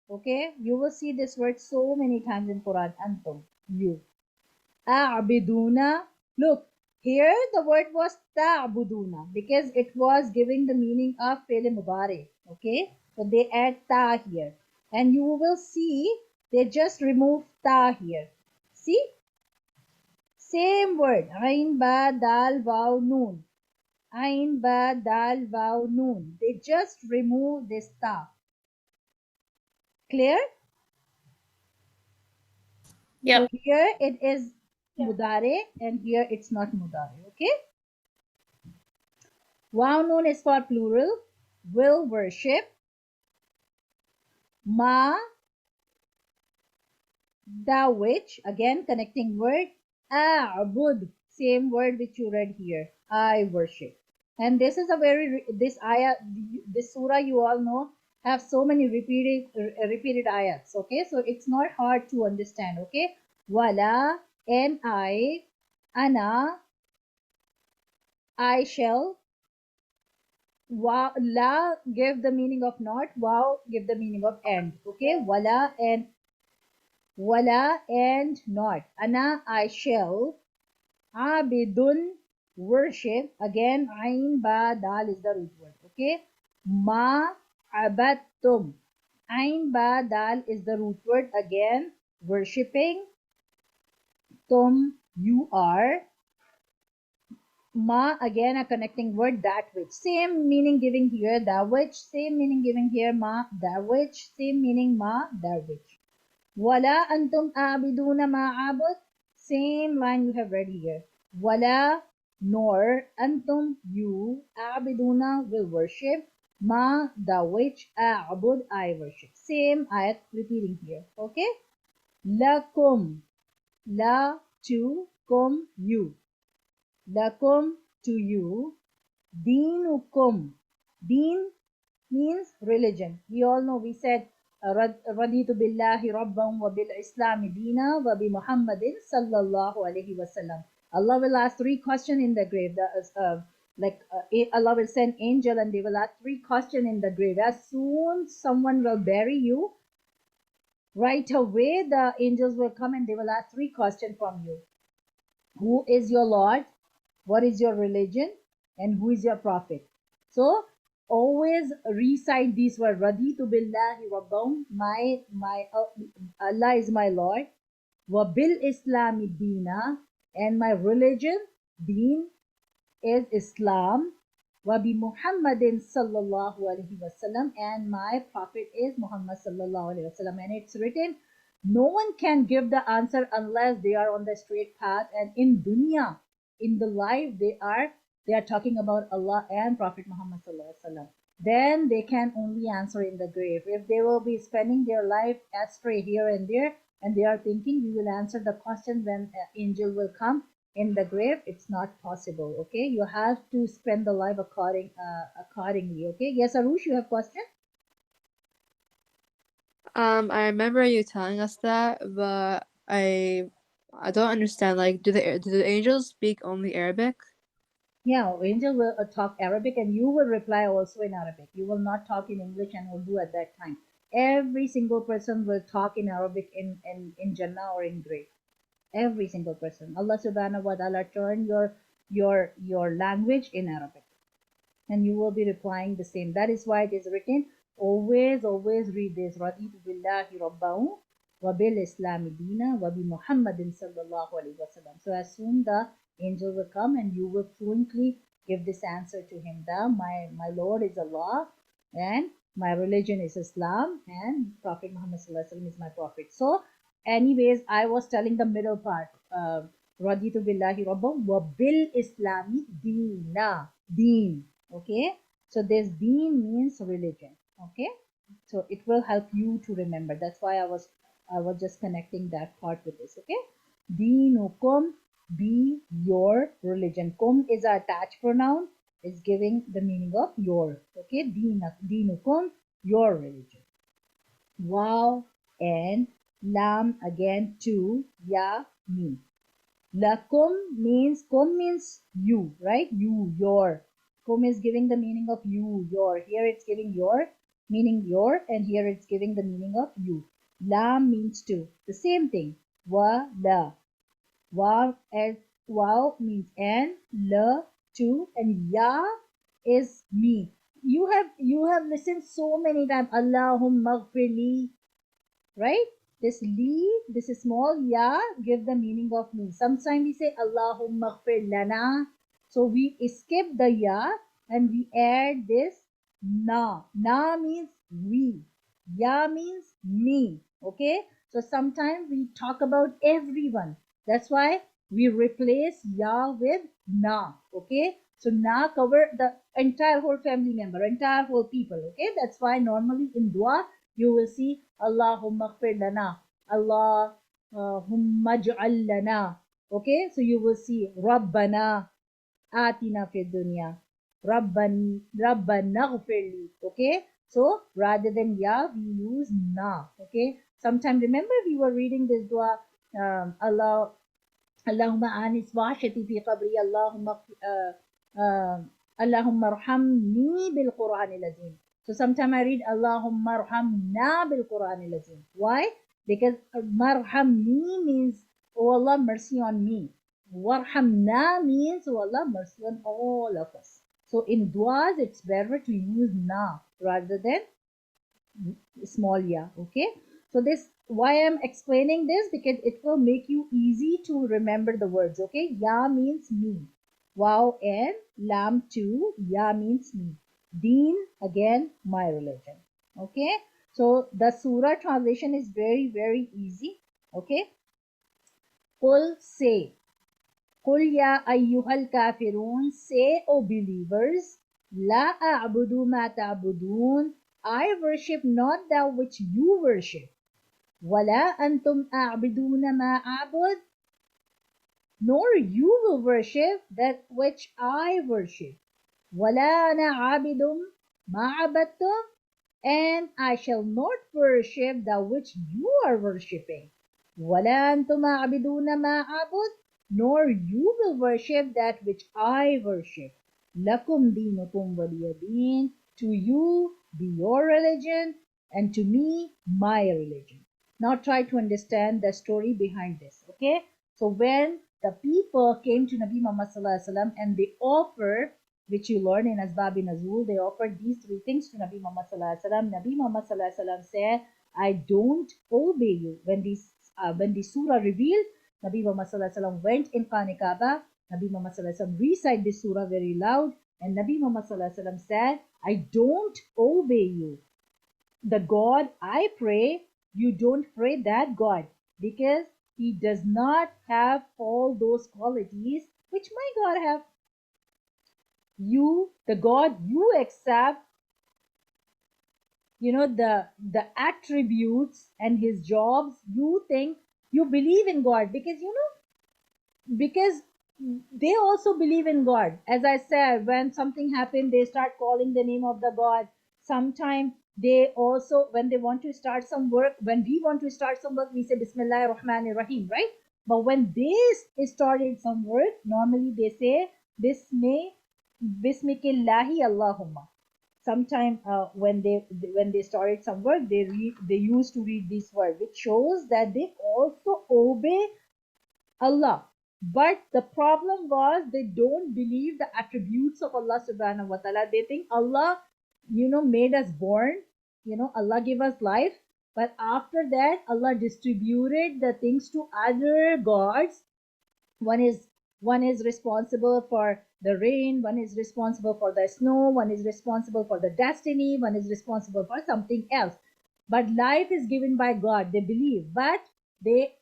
Okay, you will see this word so many times in Quran. Antum you. A'biduna. Look, here the word was ta'buduna because it was giving the meaning of fi'l mudari. Okay, so they add ta here, and you will see they just remove ta here. See, same word. Ain ba dal waw noon. Ain ba dal waw noon. They just remove this ta. Clear? So Yep. here it is Yeah. mudare and here it's not mudare. Okay? Waw noon is for plural. Will worship. Ma, the which, again connecting word. A'bud, same word which you read here. I worship. And this is a this ayah, this surah you all know have so many repeated ayats. Okay, so it's not hard to understand. Okay, wala and ana, I shall. Wow, la give the meaning of not. Wow give the meaning of and. Okay, wala and not. Ana, I shall. Abidun, worship. Again, ain ba dal is the root word. Okay. Ma abattum. Ain ba dal is the root word. Again, worshipping. Tum, you are. Ma, again a connecting word, that which. Same meaning giving here, that which. Same meaning giving here, ma, that which. Same meaning, ma, that which. Wala antum abiduna ma'abud. Same line you have read here. Wala nor antum you abiduna will worship. Ma the which a'bud I worship. Same ayat repeating here. Okay? Lakum la to kum you. Lakum to you. Deenukum. Deen means religion. We all know we said رضيت بالله ربا وبالإسلام دينا وبمحمد صلى الله عليه وسلم. Allah will ask three questions in the grave. Allah will send angel and they will ask three questions in the grave. As soon someone will bury you, right away the angels will come and they will ask three questions from you. Who is your Lord? What is your religion? And who is your prophet? So always recite these words. Raditu billahi rabbam. Allah is my Lord. Wa bil Islami dina. And my religion, deen, is Islam. Wa bi Muhammadin sallallahu alaihi wasallam. And my prophet is Muhammad sallallahu alaihi wasallam. And it's written, no one can give the answer unless they are on the straight path. And in dunya, in the life, they are talking about Allah and Prophet Muhammad sallallahu alaihi wasallam. Then they can only answer in the grave. If they will be spending their life astray here and there, and they are thinking we will answer the question when angel will come in the grave. It's not possible. Okay, you have to spend the life accordingly. Okay, yes, Arush, you have question? I remember you telling us that, but I don't understand. Like, do the angels speak only Arabic? Yeah, angel will talk Arabic and you will reply also in Arabic. You will not talk in English and Urdu at that time. Every single person will talk in Arabic in Jannah or in grave. Every single person. Allah subhanahu wa ta'ala turn your language in Arabic, and you will be replying the same. That is why it is written, always read this. Raditu billahi rabbahu wa bil islami dina wa bi Muhammadin sallallahu alaihi wasallam. So as soon the angel will come and you will fluently give this answer to him. My Lord is Allah and my religion is Islam and Prophet Muhammad sallallahu alaihi wasallam is my prophet. So anyways, I was telling the middle part. Raditu billahi rabbahu wa bil islami dina. Deen. Okay, so this deen means religion. Okay, so it will help you to remember. That's why I was just connecting that part with this. Okay, deenukum, be your religion. Kum is a attached pronoun, is giving the meaning of your. Okay, deenukum, your religion. Wow and lam again to ya, me. Lakum means, kum means you, right? You, your. Kum is giving the meaning of you, your. Here it's giving your, meaning your, and here it's giving the meaning of you. Lam means to. The same thing. Wa, la. Wow, and wow means and, la, to, and ya is me. You have listened so many times. Allahumma ghfirli, right? This li, this is small ya, give the meaning of me. Sometimes we say Allahumma ghfir lana. So we skip the ya and we add this na. Na means we. Ya means me. Okay? So sometimes we talk about everyone. That's why we replace ya with na. Okay? So na cover the entire whole family member, entire whole people. Okay? That's why normally in dua you will see Allahumma ghfir lana, Allahumma ij'al lana. Okay, so you will see Rabbana atina fid dunya, Rabbana ghfirli. Okay, so rather than ya, we use na. Okay, sometime remember we were reading this dua, Allahumma anis wahshati fi qabri, Allahumma arhamni bil Qur'anil Azim. So sometimes I read Allahumma arhamna bil Qur'anil Azim. Why? Because marhamni means, oh Allah, mercy on me. Warhamna means, oh Allah, mercy on all of us. So in duas, it's better to use na rather than small ya. Okay, so this, why I'm explaining this, because it will make you easy to remember the words. Okay, ya means me, wow and lam too, ya means me, deen again my religion. Okay, so the surah translation is very easy. Okay, qul, say, qul ya ayyuhal kafirun, say, O believers, la a'budu ma ta'budun, I worship not that which you worship. Wala antum a'biduna ma a'bud, nor you will worship that which I worship. Wala ana a'bidum ma abadtum, and I shall not worship that which you are worshipping. Wala antum a'biduna ma a'bud, nor you will worship that which I worship. Lakum dinukum waliyadin, to you be your religion, and to me my religion. Now try to understand the story behind this. Okay, so when the people came to Nabi Muhammad sallallahu alaihi wasallam and they offered, which you learn in Asbab Nazul, they offered these three things to Nabi Muhammad sallallahu alaihi wasallam. Nabi Muhammad sallallahu alaihi wasallam said, I don't obey you. When the surah revealed, Nabi Muhammad sallallahu alaihi wasallam went in Khane Kaaba. Nabi Muhammad sallallahu alaihi wasallam recited this surah very loud, and Nabi Muhammad sallallahu alaihi wasallam said, I don't obey you. The God I pray, you don't pray that God, because he does not have all those qualities which my God have. You, the God you accept, the attributes and his jobs, you think you believe in God, because they also believe in God. As I said, when something happened, they start calling the name of the God. Sometimes they also, when they want to start some work, when we want to start some work, we say Bismillah Rahman Rahim, right? But when they started some work, normally they say Bismikillahi Allahumma. Sometimes when they started some work, they used to read this word, which shows that they also obey Allah. But the problem was they don't believe the attributes of Allah subhanahu wa ta'ala. They think Allah, made us born, Allah gave us life. But after that, Allah distributed the things to other gods. One is responsible for the rain, one is responsible for the snow, one is responsible for the destiny, one is responsible for something else. But life is given by God, they believe, but they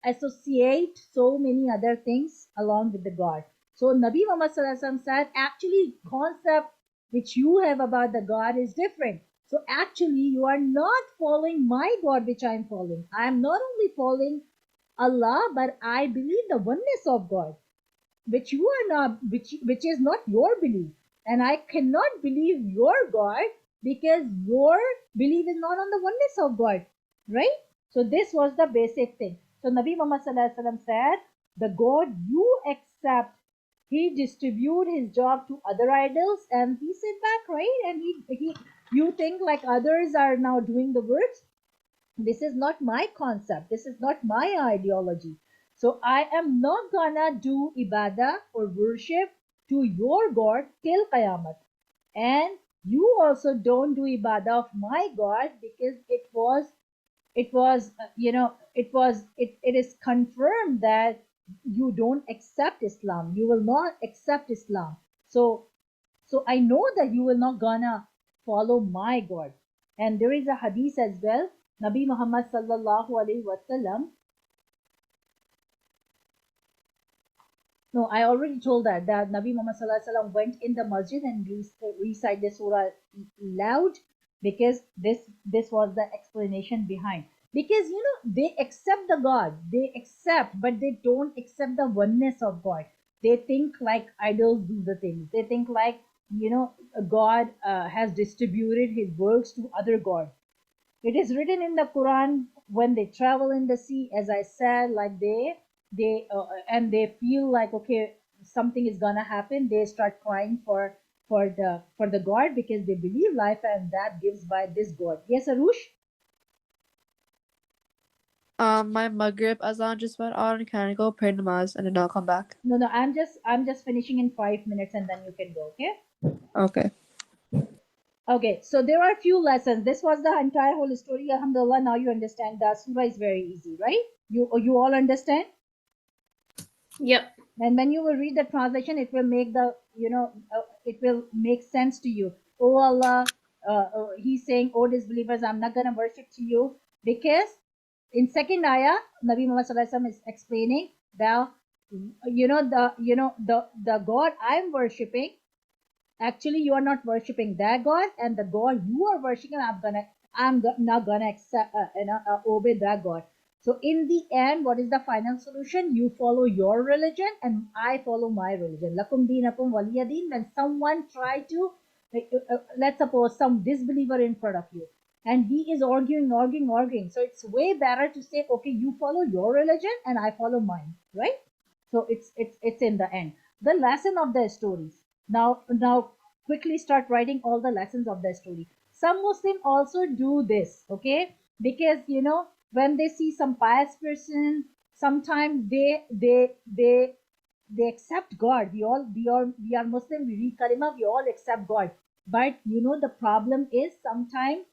associate so many other things along with the God. So Nabi Muhammad Sallallahu Alaihi Wasallam said, actually concept which you have about the God is different. So actually you are not following my God which I am following. I am not only following Allah, but I believe the oneness of God, which you are not, which is not your belief. And I cannot believe your God because your belief is not on the oneness of God, right? So this was the basic thing. So Nabi Muhammad Sallallahu Alaihi Wasallam said, the God you accept, he distribute his job to other idols and he sit back, right? And he you think like others are now doing the works. This is not my concept, this is not my ideology. So I am not gonna do ibadah or worship to your God till Qiyamah. And you also don't do ibadah of my God, because it is confirmed that you don't accept Islam, you will not accept Islam. So I know that you will not gonna follow my God. And there is a hadith as well. Nabi Muhammad sallallahu alaihi wasallam. No, I already told that Nabi Muhammad sallallahu alaihi wasallam went in the masjid and recited the surah loud, because this was the explanation behind. Because they accept the God, they accept, but they don't accept the oneness of God. They think like idols do the things. They think like God has distributed his works to other gods. It is written in the Quran, when they travel in the sea, as I said, like and they feel like, okay, something is gonna happen, they start crying for the God, because they believe life and that gives by this God. Yes, Arush? My Maghrib azan just went on. Can I go pray namaz and then I'll come back? No, I'm just finishing in 5 minutes and then you can go, okay? Okay. Okay, so there are a few lessons. This was the entire whole story. Alhamdulillah, now you understand. The surah is very easy, right? You all understand? Yep. And when you will read the translation, it will make it will make sense to you. Oh Allah, he's saying, oh disbelievers, I'm not gonna worship to you, because in second ayah, Nabi Muhammad Sallallahu Alaihi Wasallam is explaining the the God I'm worshipping. Actually, you are not worshipping that God, and the God you are worshipping, not gonna accept, obey that God. So in the end, what is the final solution? You follow your religion, and I follow my religion. Lakum dinakum waliyadin. When someone try to, let's suppose some disbeliever in front of you, and he is arguing. So it's way better to say, okay, you follow your religion, and I follow mine, right? So it's in the end the lesson of the stories. Now quickly start writing all the lessons of the story. Some Muslim also do this, okay? Because when they see some pious person, sometimes they accept God. We are Muslim, we read kalima, we all accept God. But the problem is, sometimes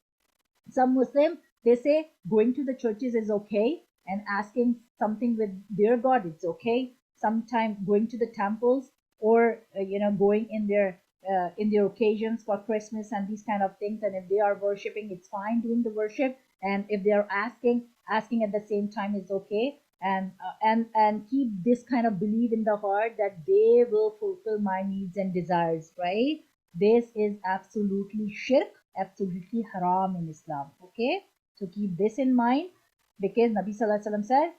some Muslim, they say going to the churches is okay, and asking something with their God, it's okay. Sometimes going to the temples, or going in their occasions for Christmas and these kind of things, and if they are worshiping, it's fine doing the worship. And if they are asking at the same time, is okay. And keep this kind of belief in the heart that they will fulfill my needs and desires, right? This is absolutely shirk, absolutely haram in Islam. Okay, so keep this in mind, because Nabi Sallallahu Alaihi Wasallam said,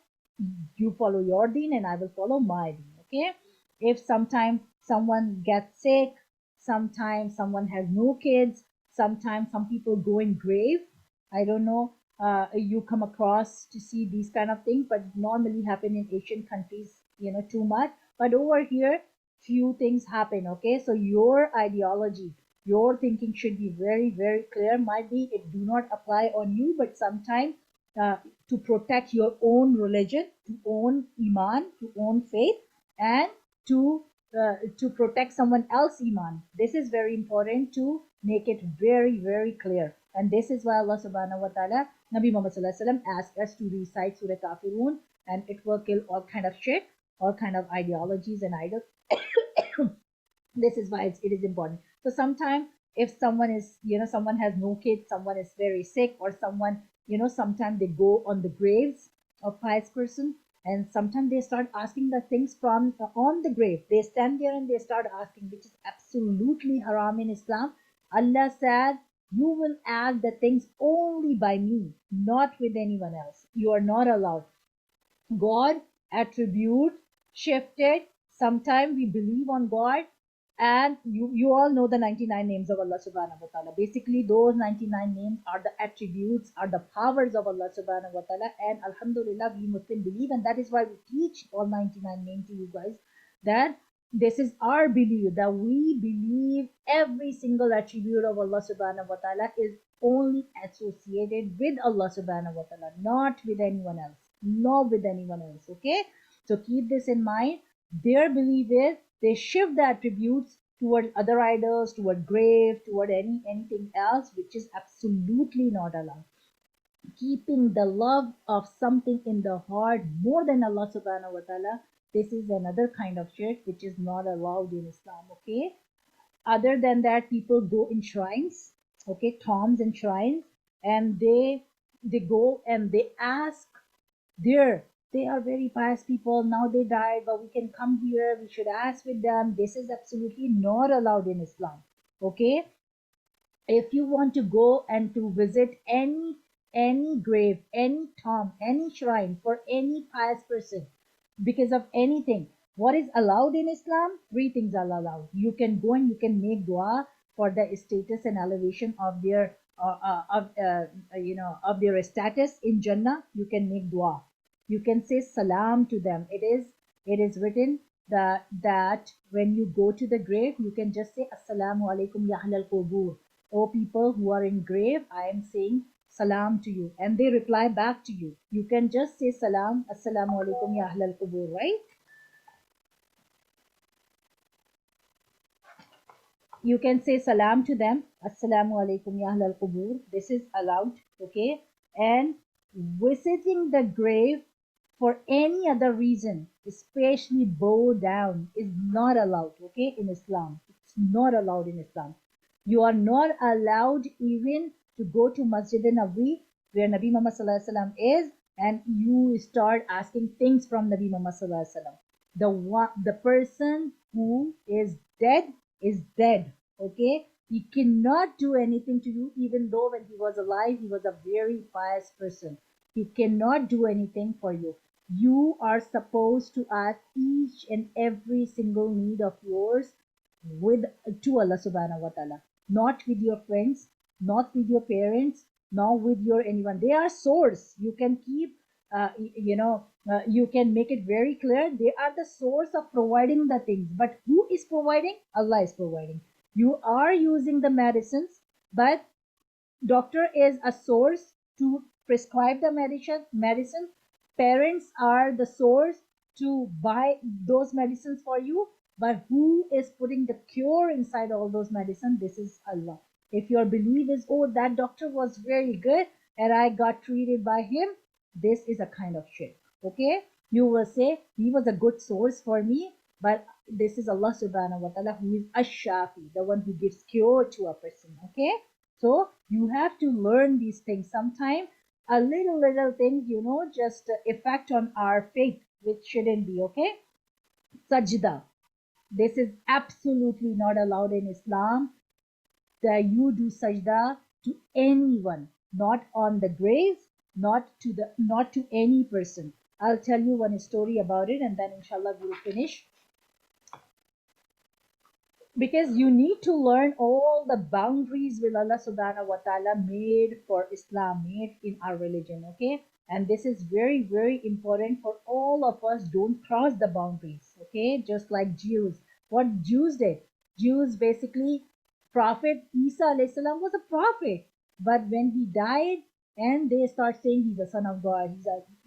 you follow your deen and I will follow my deen. Okay, if sometimes someone gets sick, sometimes someone has no kids, sometimes some people go in grave. I don't know, you come across to see these kind of things, but normally happen in Asian countries, too much. But over here, few things happen. Okay, so your ideology, your thinking should be very, very clear. Might be it do not apply on you, but sometimes uh, to protect your own religion, to own iman, to own faith, and to protect someone else's iman. This is very important to make it very, very clear. And this is why Allah subhanahu wa ta'ala, Nabi Muhammad sallallahu alaihi wasallam asked us to recite Surah Kafiroon, and it will kill all kind of shirk, all kind of ideologies and idols. This is why it is important. So sometimes if someone is, someone has no kids, someone is very sick, or someone, sometimes they go on the graves of pious person, and sometimes they start asking the things from on the grave. They stand there and they start asking, which is absolutely haram in Islam. Allah said, you will ask the things only by me, not with anyone else. You are not allowed. God attribute shifted. Sometimes we believe on God, and you all know the 99 names of Allah subhanahu wa ta'ala. Basically, those 99 names are the attributes, are the powers of Allah subhanahu wa ta'ala. And alhamdulillah, we Muslim believe, and that is why we teach all 99 names to you guys, that this is our belief, that we believe every single attribute of Allah subhanahu wa ta'ala is only associated with Allah subhanahu wa ta'ala, not with anyone else, not with anyone else. Okay, so keep this in mind. Their belief is they shift the attributes toward other idols, toward grave, toward anything else, which is absolutely not allowed. Keeping the love of something in the heart more than Allah subhanahu wa ta'ala, this is another kind of shirk which is not allowed in Islam. Okay, other than that, people go in shrines, okay, tombs and shrines, and they go and they ask there. They are very pious people, now they died, but we can come here, we should ask with them. This is absolutely not allowed in Islam. Okay, if you want to go and to visit any grave, any tomb, any shrine for any pious person, because of anything, what is allowed in Islam? Three things are allowed. You can go and you can make dua for the status and elevation of their of their status in Jannah. You can make dua. You can say salam to them. It is written that when you go to the grave, you can just say assalamu alaikum ya ahlal qubur. O people who are in grave, I am saying salam to you. And they reply back to you. You can just say salam, assalamu alaikum ya ahlal qubur, right? You can say salam to them, assalamu alaikum ya ahlal qubur. This is allowed, okay? And visiting the grave for any other reason, especially bow down, is not allowed, okay, in Islam. It's not allowed in Islam. You are not allowed even to go to Masjid Nabi, where Nabi Muhammad Sallallahu Alaihi Wasallam is, and you start asking things from Nabi Muhammad Sallallahu Alaihi Wasallam. The person who is dead. Okay, he cannot do anything to you, even though when he was alive, he was a very pious person. He cannot do anything for you. You are supposed to ask each and every single need of yours with to Allah subhanahu wa ta'ala, not with your friends, not with your parents, not with your anyone. They are source. You can keep you can make it very clear they are the source of providing the things. But who is providing? Allah is providing. You are using the medicines, but doctor is a source to prescribe the medicine. Parents are the source to buy those medicines for you, but who is putting the cure inside all those medicines? This is Allah. If your belief is, oh, that doctor was very good and I got treated by him, this is a kind of shirk. Okay, you will say he was a good source for me, but this is Allah subhanahu wa ta'ala, who is ash-shafi, the one who gives cure to a person. Okay, so you have to learn these things. Sometimes a little thing, just effect on our faith, which shouldn't be. Okay, sajda, this is absolutely not allowed in Islam. that you do sajda to anyone, not on the graves, not to any person. I'll tell you one story about it, and then inshallah we'll finish, because you need to learn all the boundaries with Allah subhanahu wa ta'ala made for Islam, made in our religion. Okay, and this is very, very important for all of us. Don't cross the boundaries. Okay, just like Jews, what Jews did, Jews basically, Prophet Isa alayhi salam was a prophet, but when he died and they start saying he's the son of God,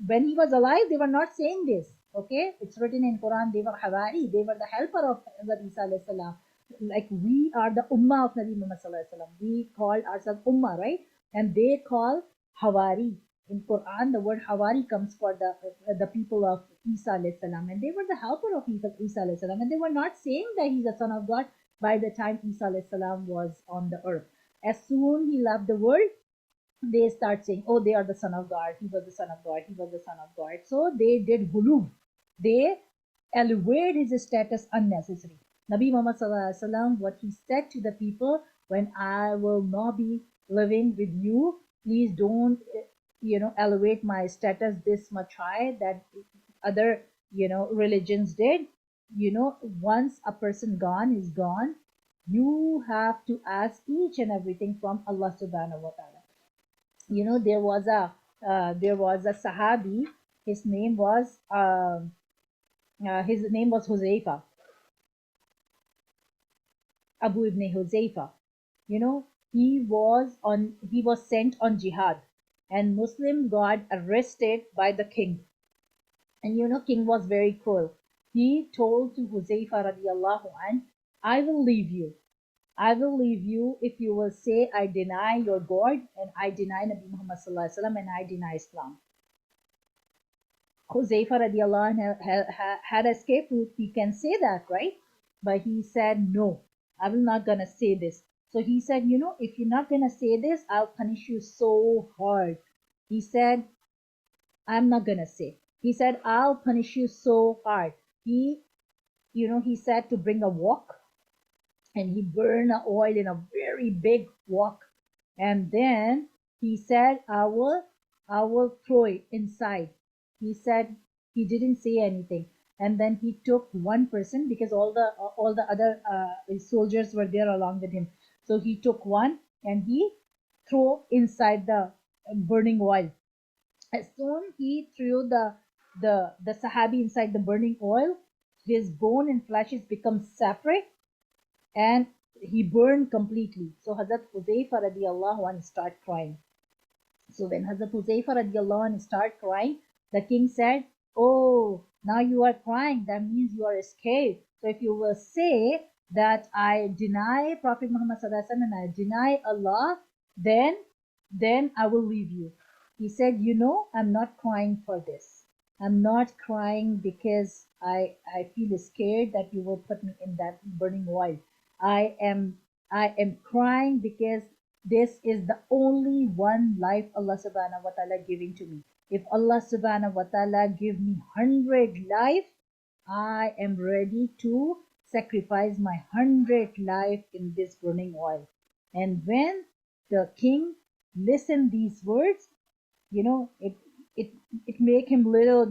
when he was alive they were not saying this. Okay, it's written in Quran, they were Hawari, they were the helper of Isa alayhi salam. Like we are the ummah of Nabi Muhammad sallallahu alaihi wasallam. We call ourselves ummah, right? And they call Hawari. In Quran, the word Hawari comes for the people of Isa alayhi salam, and they were the helper of Isa alayhi salam, and they were not saying that he's the son of God by the time Isa alayhi salam was on the earth. As soon he left the world, they start saying, oh, they are the son of God, he was the son of God, he was the son of God. So they did ghuluw. They elevated his status unnecessary. Nabi Muhammad sallallahu alaihi wasallam, what he said to the people, when I will not be living with you, please don't, elevate my status this much high that other, religions did. Once a person gone is gone, you have to ask each and everything from Allah subhanahu wa ta'ala. There was a Sahabi. His name was Huzaifa, Abu ibn Huzaifa. He was sent on jihad, and Muslim got arrested by the king. And king was very cruel. He told to Huzaifa radiallahu an, I will leave you. I will leave you if you will say I deny your God and I deny Nabi Muhammad sallallahu alaihi wasallam and I deny Islam. Huzaifa radiallahu anh had a scapegoat. He can say that, right? But he said, no, I will not gonna say this. So he said, if you're not gonna say this, I'll punish you so hard. He said, I'm not gonna say. He said, I'll punish you so hard. He said to bring a wok, and he burned the oil in a very big wok, and then he said, I will throw it inside. He said, he didn't say anything, and then he took one person, because all the other soldiers were there along with him. So he took one and he threw inside the burning oil. As soon he threw the Sahabi inside the burning oil, his bone and flesh become separate, and he burned completely. So Hazrat Huzaifa radiallahu anh start crying. So when Hazrat Huzaifa radiallahu anh start crying, the king said, oh, now you are crying, that means you are scared. So if you will say that I deny Prophet Muhammad sallallahu alaihi wasallam and I deny Allah, then I will leave you. He said, I'm not crying for this. I'm not crying because I feel scared that you will put me in that burning oil. I am crying because this is the only one life Allah subhanahu wa ta'ala giving to me. If Allah subhanahu wa ta'ala give me 100 life, I am ready to sacrifice my 100 life in this burning oil. And when the king listened these words, it make him little,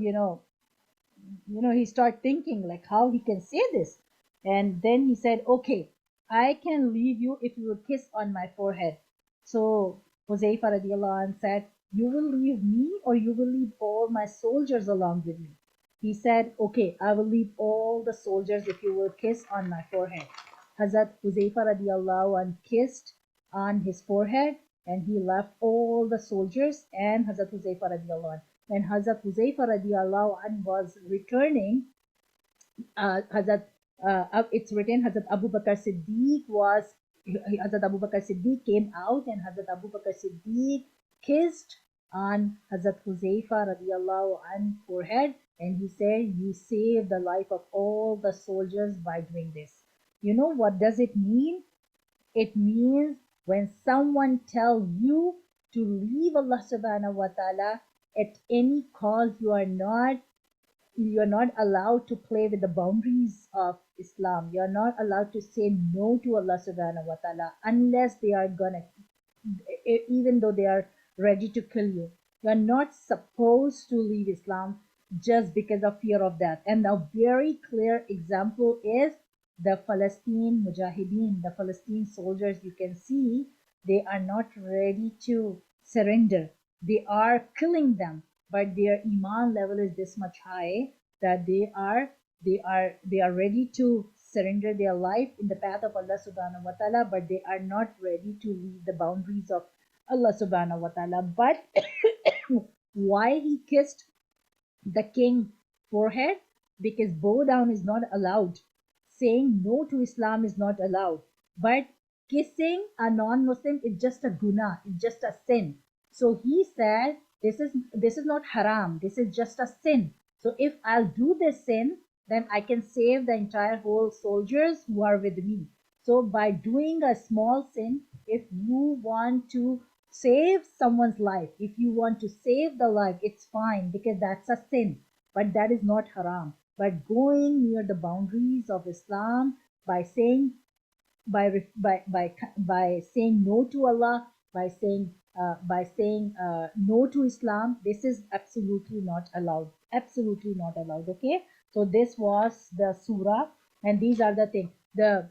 he start thinking like how he can say this. And then he said, okay, I can leave you if you will kiss on my forehead. So Huzaifa radiallahu anh said, you will leave me or you will leave all my soldiers along with me? He said, okay, I will leave all the soldiers if you will kiss on my forehead. Hazrat Huzaifa radiallahu anh kissed on his forehead, and he left all the soldiers and Hazrat Huzaifa radiallahu anh. When Hazrat Huzaifa radiallahu anh was returning, it's written Hazrat Abu Bakr Siddiq came out, and Hazrat Abu Bakr Siddiq kissed on Hazrat Huzaifa radiallahu anhu forehead, and he said, you saved the life of all the soldiers by doing this. What does it mean? It means when someone tells you to leave Allah subhanahu wa ta'ala at any cost, you are not you're not allowed to play with the boundaries of Islam. You're not allowed to say no to Allah subhanahu wa ta'ala unless they are gonna, even though they are ready to kill you. You're not supposed to leave Islam just because of fear of death. And a very clear example is the Palestine Mujahideen, the Palestine soldiers. You can see they are not ready to surrender. They are killing them, but their iman level is this much high that they are ready to surrender their life in the path of Allah subhanahu wa ta'ala, but they are not ready to leave the boundaries of Allah subhanahu wa ta'ala. But why he kissed the king forehead? Because bow down is not allowed. Saying no to Islam is not allowed. But kissing a non-Muslim is just a guna, it's just a sin. So he said, this is not haram, this is just a sin. So if I'll do this sin, then I can save the entire whole soldiers who are with me. So by doing a small sin, if you want to save someone's life, if you want to save the life, it's fine because that's a sin, but that is not haram. But going near the boundaries of Islam by saying by saying no to Allah, by saying no to Islam, this is absolutely not allowed. Absolutely not allowed. Okay, so this was the surah, and these are the things. The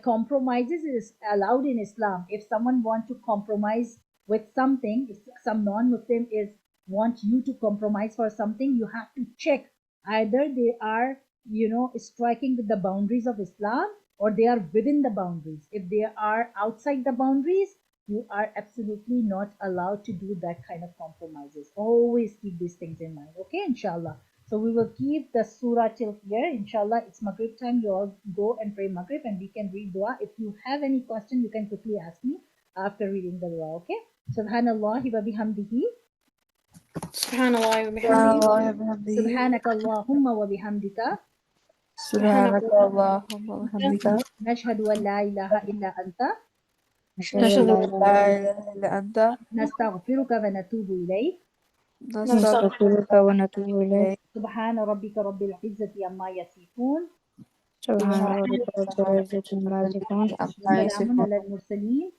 compromises is allowed in Islam. If someone want to compromise with something, if some non-Muslim is want you to compromise for something, you have to check either they are striking with the boundaries of Islam or they are within the boundaries. If they are outside the boundaries, you are absolutely not allowed to do that kind of compromises. Always keep these things in mind. Okay, inshallah. So we will keep the surah till here. Inshallah, it's Maghrib time. You all go and pray Maghrib and we can read dua. If you have any question, you can quickly ask me after reading the dua. Okay? Subhanallah wa bihamdihi. Subhanallah wa bihamdihi. Subhanallah wa bihamdihi. Subhanaka Allahumma wa bihamdika. Subhanaka Allahumma wa bihamdika. Nashhadu an la ilaha illa anta. أشهد أن نشهد لا أن إله لا إلا إله إلا أنت نستغفرك ونتوب إليك. أنت نستغفرك نستغفرك ونتوب إليك. سبحان ربك رب العزة عما يصفون سبحان سبحان ربك رب العزة عما يصفون عما وسلام يصفون على المرسلين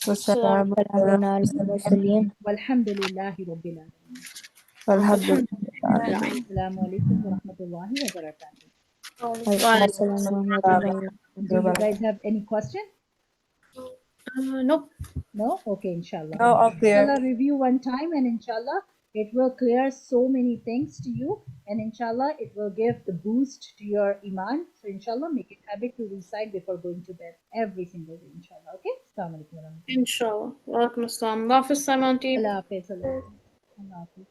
والسلام وسلام على المرسلين والحمد لله رب العالمين. والحمد Alhamdulillah. لله. السلام عليكم ورحمة الله وبركاته. وعليكم السلام ورحمة الله Do you وبركاته. guys have any question? Nope. No? Okay, inshallah. No, all clear. Inshallah, review one time and inshallah, it will clear so many things to you. And inshallah, it will give the boost to your iman. So inshallah, make it habit to recite before going to bed every single day, inshallah. Okay? Assalamu alaikum warahmatullahi. Inshallah. Wa alaikum assalam. Allah Hafiz, Samanti. Allah Hafiz, Allah Hafiz. Allah Hafiz.